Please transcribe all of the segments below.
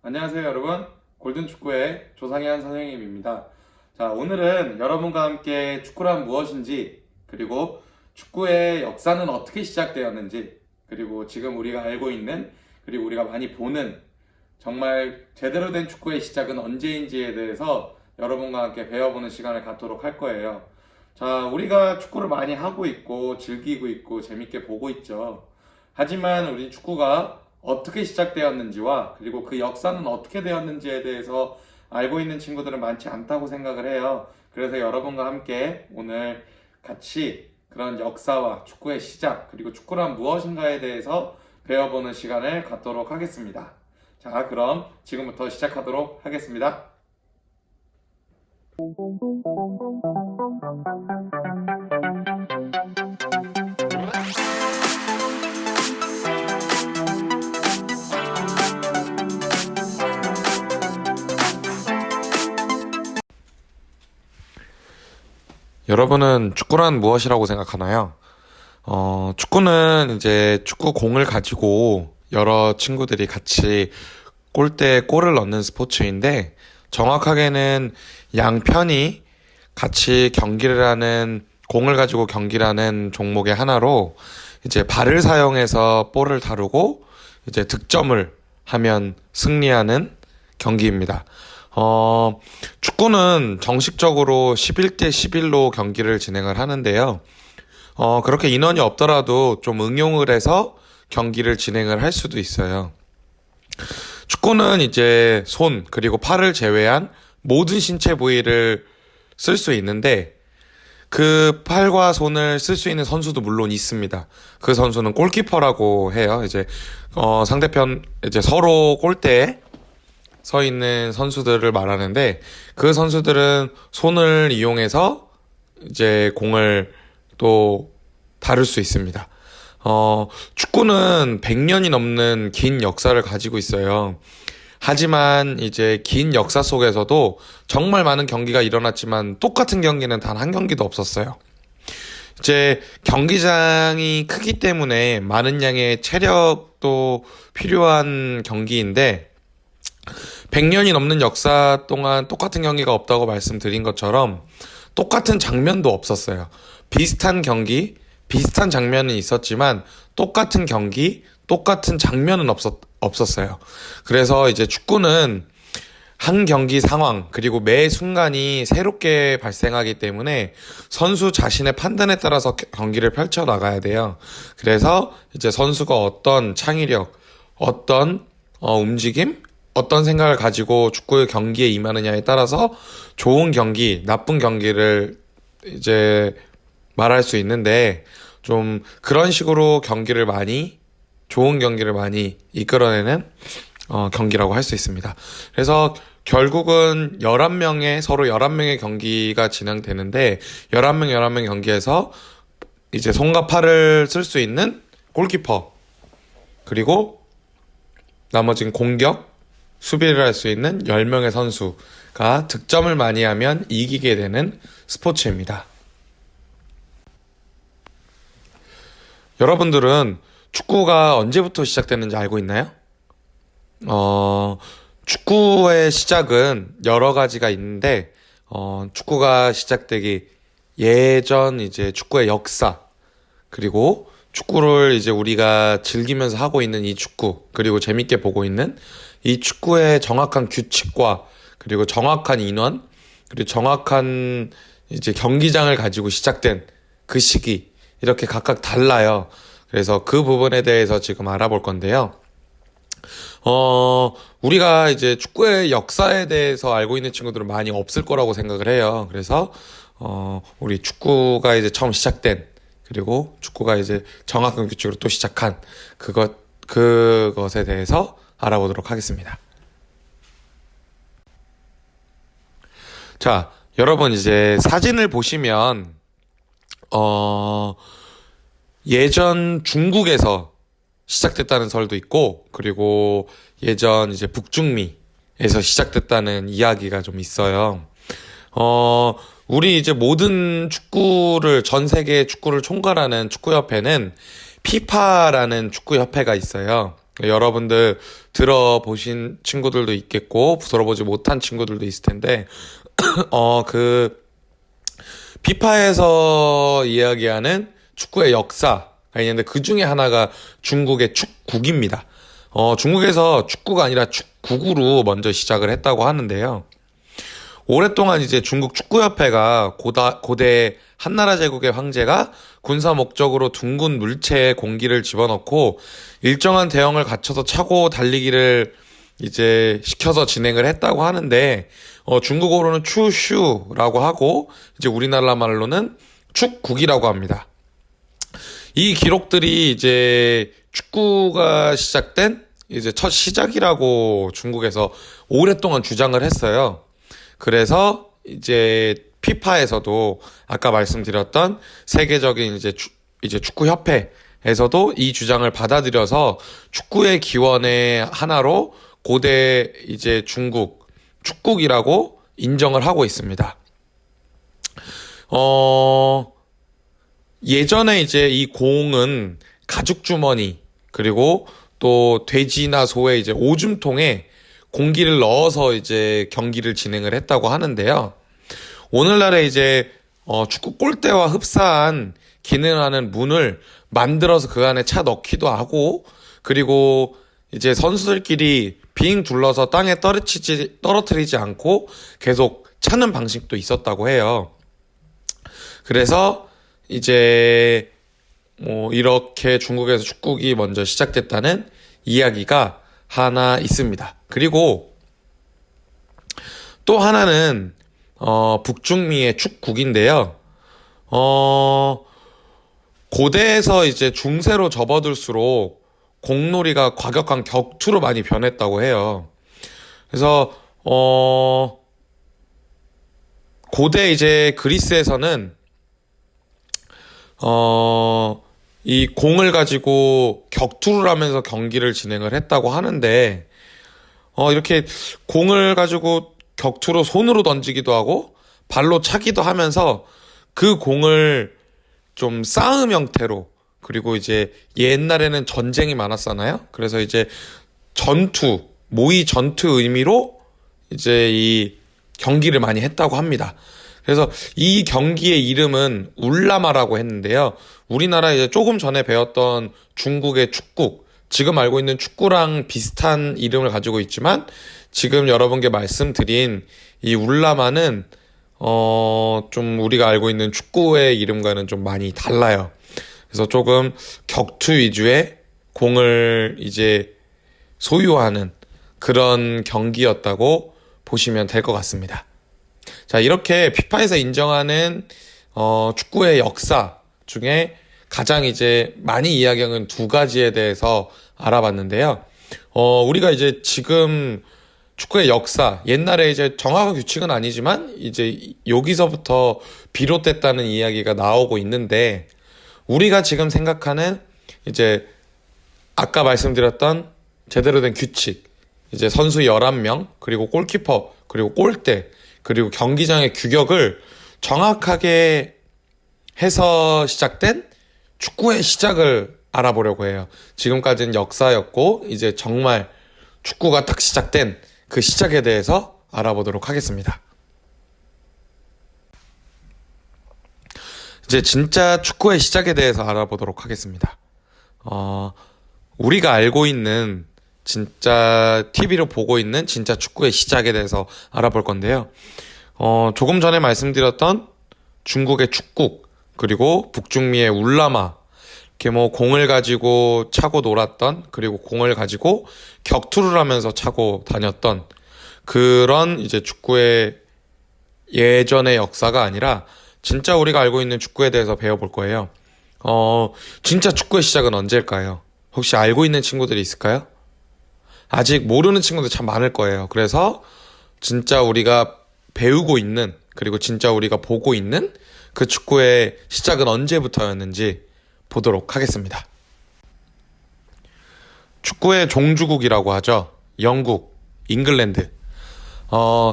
안녕하세요 여러분, 골든축구의 조상현 선생님입니다. 자, 오늘은 여러분과 함께 축구란 무엇인지, 그리고 축구의 역사는 어떻게 시작되었는지, 그리고 지금 우리가 알고 있는, 그리고 우리가 많이 보는 정말 제대로 된 축구의 시작은 언제인지에 대해서 여러분과 함께 배워보는 시간을 갖도록 할 거예요. 자, 우리가 축구를 많이 하고 있고 즐기고 있고 재밌게 보고 있죠. 하지만 우리 축구가 어떻게 시작되었는지와 그리고 그 역사는 어떻게 되었는지에 대해서 알고 있는 친구들은 많지 않다고 생각을 해요. 그래서 여러분과 함께 오늘 같이 그런 역사와 축구의 시작, 그리고 축구란 무엇인가에 대해서 배워보는 시간을 갖도록 하겠습니다. 자, 그럼 지금부터 시작하도록 하겠습니다. 여러분은 축구란 무엇이라고 생각하나요? 축구는 이제 축구 공을 가지고 여러 친구들이 같이 골대에 골을 넣는 스포츠인데, 정확하게는 양편이 같이 경기를 하는, 공을 가지고 경기를 하는 종목의 하나로 이제 발을 사용해서 볼을 다루고 이제 득점을 하면 승리하는 경기입니다. 축구는 정식적으로 11대 11로 경기를 진행을 하는데요. 그렇게 인원이 없더라도 좀 응용을 해서 경기를 진행을 할 수도 있어요. 축구는 이제 손, 그리고 팔을 제외한 모든 신체 부위를 쓸 수 있는데, 그 팔과 손을 쓸 수 있는 선수도 물론 있습니다. 그 선수는 골키퍼라고 해요. 이제, 상대편, 이제 서로 골대에 서 있는 선수들을 말하는데, 그 선수들은 손을 이용해서 이제 공을 또 다룰 수 있습니다. 축구는 100년이 넘는 긴 역사를 가지고 있어요. 하지만 이제 긴 역사 속에서도 정말 많은 경기가 일어났지만 똑같은 경기는 단 한 경기도 없었어요. 이제 경기장이 크기 때문에 많은 양의 체력도 필요한 경기인데, 100년이 넘는 역사 동안 똑같은 경기가 없다고 말씀드린 것처럼 똑같은 장면도 없었어요. 비슷한 경기, 비슷한 장면은 있었지만 똑같은 경기, 똑같은 장면은 없었어요. 그래서 이제 축구는 한 경기 상황, 그리고 매 순간이 새롭게 발생하기 때문에 선수 자신의 판단에 따라서 경기를 펼쳐 나가야 돼요. 그래서 이제 선수가 어떤 창의력, 어떤 움직임, 어떤 생각을 가지고 축구의 경기에 임하느냐에 따라서 좋은 경기, 나쁜 경기를 이제 말할 수 있는데, 좀 그런 식으로 좋은 경기를 많이 이끌어내는 경기라고 할 수 있습니다. 그래서 결국은 서로 11명의 경기가 진행되는데, 11명 경기에서 이제 손과 팔을 쓸 수 있는 골키퍼, 그리고 나머진 공격, 수비를 할 수 있는 10명의 선수가 득점을 많이 하면 이기게 되는 스포츠입니다. 여러분들은 축구가 언제부터 시작됐는지 알고 있나요? 축구의 시작은 여러 가지가 있는데, 축구가 시작되기 예전 이제 축구의 역사, 그리고 축구를 이제 우리가 즐기면서 하고 있는 이 축구, 그리고 재밌게 보고 있는 이 축구의 정확한 규칙과, 그리고 정확한 인원, 그리고 정확한 이제 경기장을 가지고 시작된 그 시기, 이렇게 각각 달라요. 그래서 그 부분에 대해서 지금 알아볼 건데요. 우리가 이제 축구의 역사에 대해서 알고 있는 친구들은 많이 없을 거라고 생각을 해요. 그래서, 우리 축구가 이제 처음 시작된, 그리고 축구가 이제 정확한 규칙으로 또 시작한 그것에 대해서 알아보도록 하겠습니다. 자, 여러분 이제 사진을 보시면, 예전 중국에서 시작됐다는 설도 있고, 그리고 예전 이제 북중미에서 시작됐다는 이야기가 좀 있어요. 우리 이제 모든 전 세계 축구를 총괄하는 축구협회는 피파라는 축구협회가 있어요. 여러분들 들어보신 친구들도 있겠고, 들어보지 못한 친구들도 있을 텐데, 그, 피파에서 이야기하는 축구의 역사가 있는데, 그 중에 하나가 중국의 축국입니다. 중국에서 축구가 아니라 축국으로 먼저 시작을 했다고 하는데요. 오랫동안 이제 중국 축구협회가 고대 한나라 제국의 황제가 군사 목적으로 둥근 물체에 공기를 집어넣고 일정한 대형을 갖춰서 차고 달리기를 이제 시켜서 진행을 했다고 하는데, 중국어로는 추슈라고 하고, 이제 우리나라 말로는 축국이라고 합니다. 이 기록들이 이제 축구가 시작된 이제 첫 시작이라고 중국에서 오랫동안 주장을 했어요. 그래서 이제 피파에서도 아까 말씀드렸던 세계적인 이제 축구 협회에서도 이 주장을 받아들여서 축구의 기원의 하나로 고대 이제 중국 축국이라고 인정을 하고 있습니다. 예전에 이제 이 공은 가죽 주머니 그리고 또 돼지나 소의 이제 오줌통에 공기를 넣어서 이제 경기를 진행을 했다고 하는데요. 오늘날에 이제 축구 골대와 흡사한 기능하는 문을 만들어서 그 안에 차 넣기도 하고, 그리고 이제 선수들끼리 빙 둘러서 땅에 떨어뜨리지 않고 계속 차는 방식도 있었다고 해요. 그래서 이제 이렇게 중국에서 축구가 먼저 시작됐다는 이야기가 하나 있습니다. 그리고 또 하나는 북중미의 축국인데요. 고대에서 이제 중세로 접어들수록 공놀이가 과격한 격투로 많이 변했다고 해요. 그래서 고대 이제 그리스에서는 이 공을 가지고 격투를 하면서 경기를 진행을 했다고 하는데, 이렇게 공을 가지고 격투로 손으로 던지기도 하고 발로 차기도 하면서 그 공을 좀 싸움 형태로, 그리고 이제 옛날에는 전쟁이 많았잖아요. 그래서 이제 모의 전투 의미로 이제 이 경기를 많이 했다고 합니다. 그래서 이 경기의 이름은 울라마라고 했는데요. 우리나라 이제 조금 전에 배웠던 중국의 축국, 지금 알고 있는 축구랑 비슷한 이름을 가지고 있지만, 지금 여러분께 말씀드린 이 울라마는 좀 우리가 알고 있는 축구의 이름과는 좀 많이 달라요. 그래서 조금 격투 위주의 공을 이제 소유하는 그런 경기였다고 보시면 될 것 같습니다. 자, 이렇게 피파에서 인정하는 축구의 역사 중에 가장 이제 많이 이야기하는 두 가지에 대해서 알아봤는데요. 우리가 이제 지금 축구의 역사, 옛날에 이제 정확한 규칙은 아니지만 이제 여기서부터 비롯됐다는 이야기가 나오고 있는데, 우리가 지금 생각하는 이제 아까 말씀드렸던 제대로 된 규칙, 이제 선수 11명, 그리고 골키퍼, 그리고 골대, 그리고 경기장의 규격을 정확하게 해서 시작된 축구의 시작을 알아보려고 해요. 지금까지는 역사였고, 이제 정말 축구가 딱 시작된 그 시작에 대해서 알아보도록 하겠습니다. 이제 진짜 축구의 시작에 대해서 알아보도록 하겠습니다. 우리가 알고 있는 진짜 TV로 보고 있는 진짜 축구의 시작에 대해서 알아볼 건데요. 조금 전에 말씀드렸던 중국의 축국, 그리고 북중미의 울라마, 이렇게 공을 가지고 차고 놀았던, 그리고 공을 가지고 격투를 하면서 차고 다녔던 그런 이제 축구의 예전의 역사가 아니라 진짜 우리가 알고 있는 축구에 대해서 배워볼 거예요. 진짜 축구의 시작은 언제일까요? 혹시 알고 있는 친구들이 있을까요? 아직 모르는 친구들 참 많을 거예요. 그래서 진짜 우리가 배우고 있는, 그리고 진짜 우리가 보고 있는 그 축구의 시작은 언제부터였는지 보도록 하겠습니다. 축구의 종주국이라고 하죠. 영국, 잉글랜드.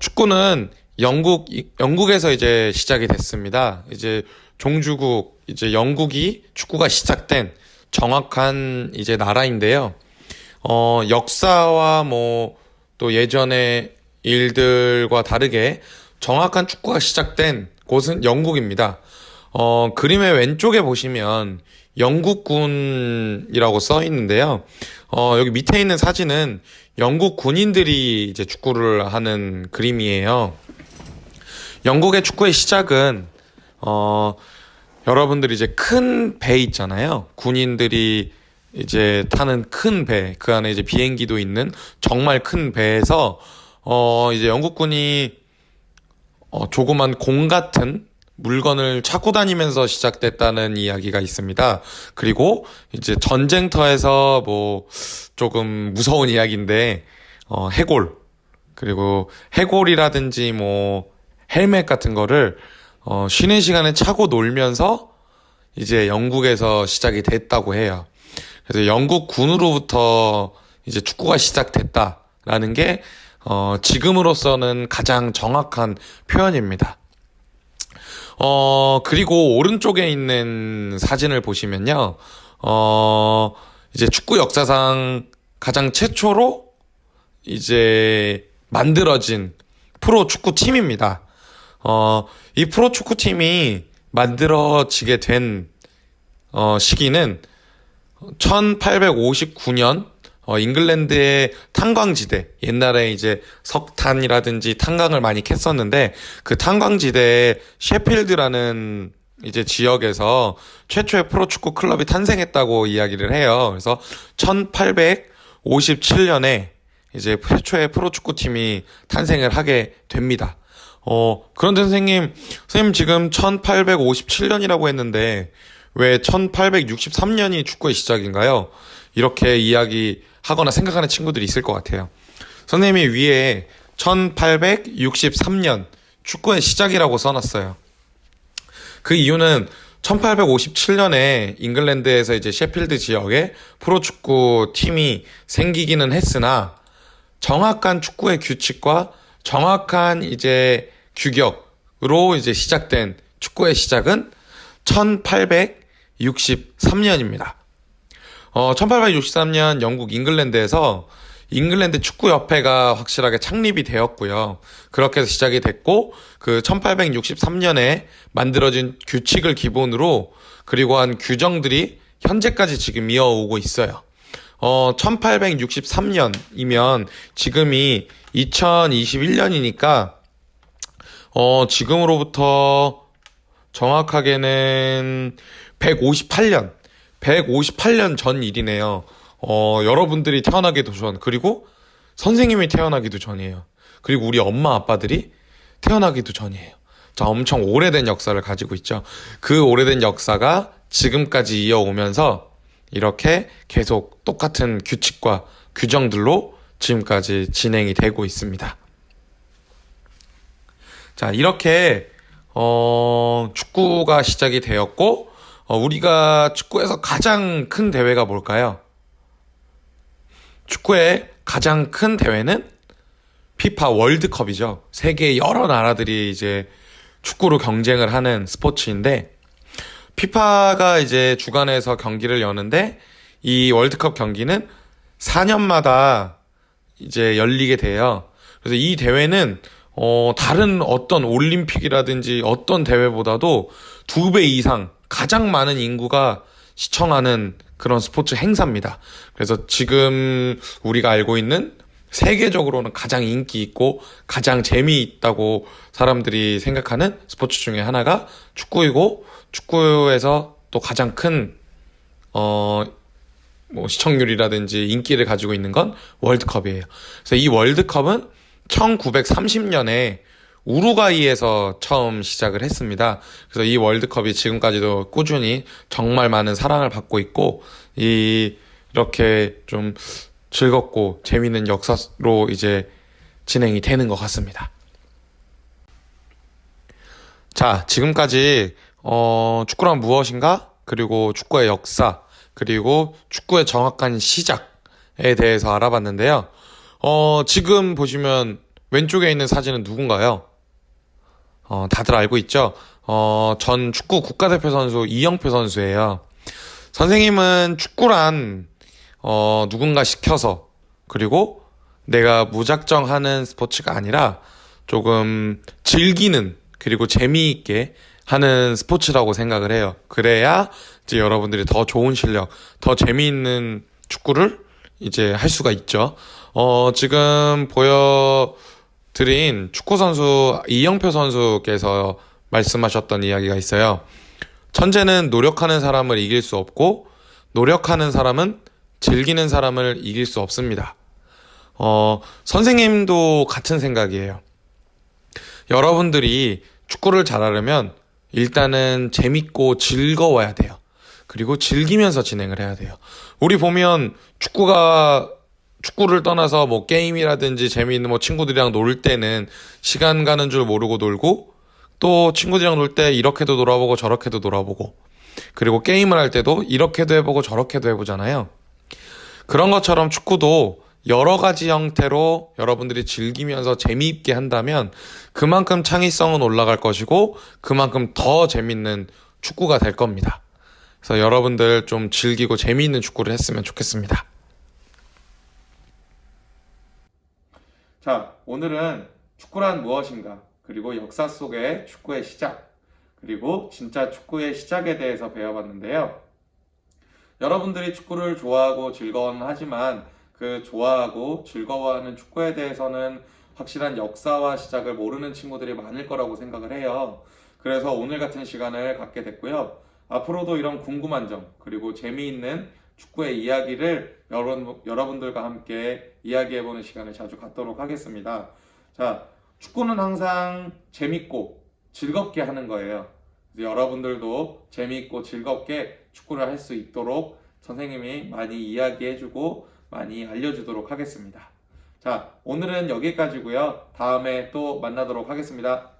축구는 영국에서 이제 시작이 됐습니다. 이제 종주국, 이제 영국이 축구가 시작된 정확한 이제 나라인데요. 역사와 뭐 또 예전의 일들과 다르게 정확한 축구가 시작된 곳은 영국입니다. 그림의 왼쪽에 보시면 영국군이라고 써 있는데요. 여기 밑에 있는 사진은 영국 군인들이 이제 축구를 하는 그림이에요. 영국의 축구의 시작은, 여러분들이 이제 큰 배 있잖아요. 군인들이 이제 타는 큰 배, 그 안에 이제 비행기도 있는 정말 큰 배에서, 이제 영국군이, 조그만 공 같은 물건을 차고 다니면서 시작됐다는 이야기가 있습니다. 그리고 이제 전쟁터에서 뭐 조금 무서운 이야기인데, 해골, 그리고 해골이라든지 뭐 헬멧 같은 거를 쉬는 시간에 차고 놀면서 이제 영국에서 시작이 됐다고 해요. 그래서 영국 군으로부터 이제 축구가 시작됐다라는 게 지금으로서는 가장 정확한 표현입니다. 그리고 오른쪽에 있는 사진을 보시면요. 이제 축구 역사상 가장 최초로 이제 만들어진 프로 축구 팀입니다. 이 프로 축구 팀이 만들어지게 된 시기는 1859년 잉글랜드의 탄광지대, 옛날에 이제 석탄이라든지 탄광을 많이 캤었는데 그 탄광지대의 셰필드라는 이제 지역에서 최초의 프로축구 클럽이 탄생했다고 이야기를 해요. 그래서 1857년에 이제 최초의 프로축구 팀이 탄생을 하게 됩니다. 그런데 선생님 지금 1857년이라고 했는데 왜 1863년이 축구의 시작인가요? 이렇게 이야기하거나 생각하는 친구들이 있을 것 같아요. 선생님이 위에 1863년 축구의 시작이라고 써놨어요. 그 이유는 1857년에 잉글랜드에서 이제 셰필드 지역에 프로축구 팀이 생기기는 했으나 정확한 축구의 규칙과 정확한 이제 규격으로 이제 시작된 축구의 시작은 1863년입니다. 1863년 영국 잉글랜드에서 잉글랜드 축구협회가 확실하게 창립이 되었고요. 그렇게 해서 시작이 됐고, 그 1863년에 만들어진 규칙을 기본으로 그리고 한 규정들이 현재까지 지금 이어오고 있어요. 1863년이면 지금이 2021년이니까, 지금으로부터 정확하게는 158년 전 일이네요. 여러분들이 태어나기도 전, 그리고 선생님이 태어나기도 전이에요. 그리고 우리 엄마 아빠들이 태어나기도 전이에요. 자, 엄청 오래된 역사를 가지고 있죠. 그 오래된 역사가 지금까지 이어오면서 이렇게 계속 똑같은 규칙과 규정들로 지금까지 진행이 되고 있습니다. 자, 이렇게 축구가 시작이 되었고, 우리가 축구에서 가장 큰 대회가 뭘까요? 축구의 가장 큰 대회는 피파 월드컵이죠. 세계 여러 나라들이 이제 축구로 경쟁을 하는 스포츠인데, 피파가 이제 주관해서 경기를 여는데, 이 월드컵 경기는 4년마다 이제 열리게 돼요. 그래서 이 대회는 다른 어떤 올림픽이라든지 어떤 대회보다도 2배 이상 가장 많은 인구가 시청하는 그런 스포츠 행사입니다. 그래서 지금 우리가 알고 있는 세계적으로는 가장 인기 있고 가장 재미있다고 사람들이 생각하는 스포츠 중에 하나가 축구이고, 축구에서 또 가장 큰 시청률이라든지 인기를 가지고 있는 건 월드컵이에요. 그래서 이 월드컵은 1930년에 우루과이에서 처음 시작을 했습니다. 그래서 이 월드컵이 지금까지도 꾸준히 정말 많은 사랑을 받고 있고, 이렇게 좀 즐겁고 재미있는 역사로 이제 진행이 되는 것 같습니다. 자, 지금까지 축구란 무엇인가? 그리고 축구의 역사, 그리고 축구의 정확한 시작에 대해서 알아봤는데요. 지금 보시면 왼쪽에 있는 사진은 누군가요? 다들 알고 있죠? 전 축구 국가대표 선수 이영표 선수예요. 선생님은 축구란 누군가 시켜서, 그리고 내가 무작정 하는 스포츠가 아니라 조금 즐기는, 그리고 재미있게 하는 스포츠라고 생각을 해요. 그래야 이제 여러분들이 더 좋은 실력, 더 재미있는 축구를 이제 할 수가 있죠. 지금 보여드린 축구선수 이영표 선수께서 말씀하셨던 이야기가 있어요. 천재는 노력하는 사람을 이길 수 없고, 노력하는 사람은 즐기는 사람을 이길 수 없습니다. 선생님도 같은 생각이에요. 여러분들이 축구를 잘하려면 일단은 재밌고 즐거워야 돼요. 그리고 즐기면서 진행을 해야 돼요. 우리 보면 축구를 떠나서 뭐 게임이라든지 재미있는 뭐 친구들이랑 놀 때는 시간 가는 줄 모르고 놀고, 또 친구들이랑 놀 때 이렇게도 놀아보고 저렇게도 놀아보고, 그리고 게임을 할 때도 이렇게도 해보고 저렇게도 해보잖아요. 그런 것처럼 축구도 여러 가지 형태로 여러분들이 즐기면서 재미있게 한다면 그만큼 창의성은 올라갈 것이고, 그만큼 더 재밌는 축구가 될 겁니다. 그래서 여러분들 좀 즐기고 재미있는 축구를 했으면 좋겠습니다. 자, 오늘은 축구란 무엇인가, 그리고 역사 속의 축구의 시작, 그리고 진짜 축구의 시작에 대해서 배워봤는데요. 여러분들이 축구를 좋아하고 즐거워는 하지만 그 좋아하고 즐거워하는 축구에 대해서는 확실한 역사와 시작을 모르는 친구들이 많을 거라고 생각을 해요. 그래서 오늘 같은 시간을 갖게 됐고요. 앞으로도 이런 궁금한 점, 그리고 재미있는 축구의 이야기를 여러분들과 함께 이야기해보는 시간을 자주 갖도록 하겠습니다. 자, 축구는 항상 재밌고 즐겁게 하는 거예요. 여러분들도 재미있고 즐겁게 축구를 할 수 있도록 선생님이 많이 이야기해주고 많이 알려주도록 하겠습니다. 자, 오늘은 여기까지고요. 다음에 또 만나도록 하겠습니다.